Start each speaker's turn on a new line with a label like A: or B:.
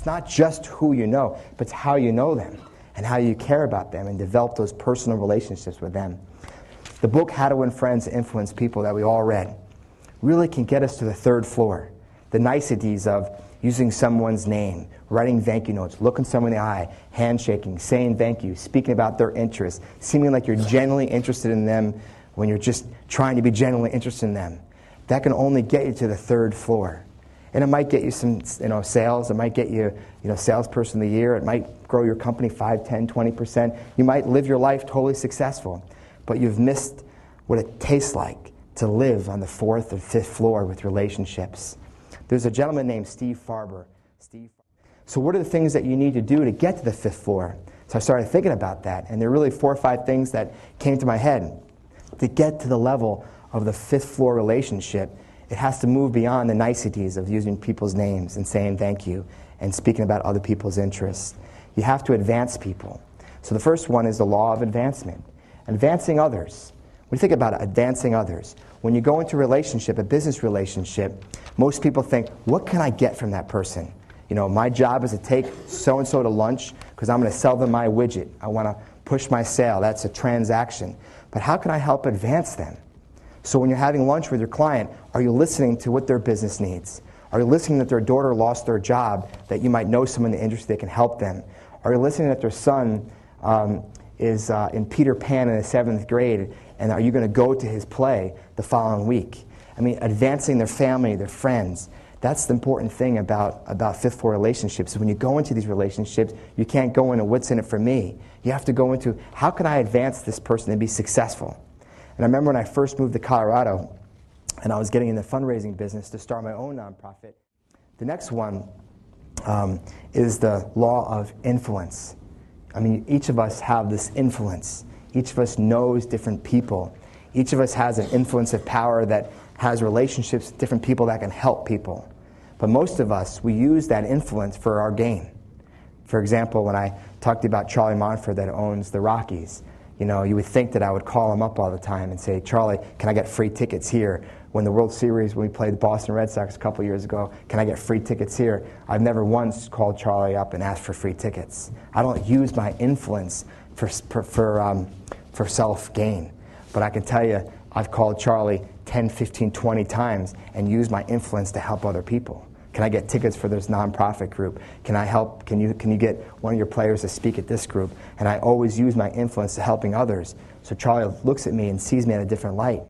A: It's not just who you know, but it's how you know them and how you care about them and develop those personal relationships with them. The book, How to Win Friends and Influence People, that we all read, really can get us to the third floor. The niceties of using someone's name, writing thank you notes, looking someone in the eye, handshaking, saying thank you, speaking about their interests, seeming like you're genuinely interested in them when you're just trying to be genuinely interested in them. That can only get you to the third floor. And it might get you some sales. It might get you salesperson of the year. It might grow your company 5, 10, 20%. You might live your life totally successful. But you've missed what it tastes like to live on the 4th or 5th floor with relationships. There's a gentleman named Steve Farber. So what are the things that you need to do to get to the 5th floor? So I started thinking about that, and there are really 4 or 5 things that came to my head. To get to the level of the 5th floor relationship, it has to move beyond the niceties of using people's names and saying thank you and speaking about other people's interests. You have to advance people. So the first one is the law of advancement. Advancing others. When you think about it, advancing others. When you go into a relationship, a business relationship, most people think, what can I get from that person? My job is to take so-and-so to lunch because I'm going to sell them my widget. I want to push my sale. That's a transaction. But how can I help advance them? So when you're having lunch with your client, are you listening to what their business needs? Are you listening that their daughter lost their job, that you might know someone in the industry that can help them? Are you listening that their son is in Peter Pan in the 7th grade, and are you going to go to his play the following week? I mean, advancing their family, their friends. That's the important thing about 5th floor relationships. When you go into these relationships, you can't go into what's in it for me. You have to go into, how can I advance this person and be successful? And I remember when I first moved to Colorado, and I was getting in the fundraising business to start my own nonprofit. The next one is the law of influence. I mean, each of us have this influence. Each of us knows different people. Each of us has an influence of power that has relationships with different people that can help people. But most of us, we use that influence for our gain. For example, when I talked to you about Charlie Monfort that owns the Rockies, you would think that I would call him up all the time and say, Charlie, can I get free tickets here? When the World Series, when we played the Boston Red Sox a couple years ago, can I get free tickets here? I've never once called Charlie up and asked for free tickets. I don't use my influence for self-gain. But I can tell you, I've called Charlie 10, 15, 20 times and used my influence to help other people. Can I get tickets for this nonprofit group? Can I help? Can you get one of your players to speak at this group? And I always use my influence to helping others. So Charlie looks at me and sees me in a different light.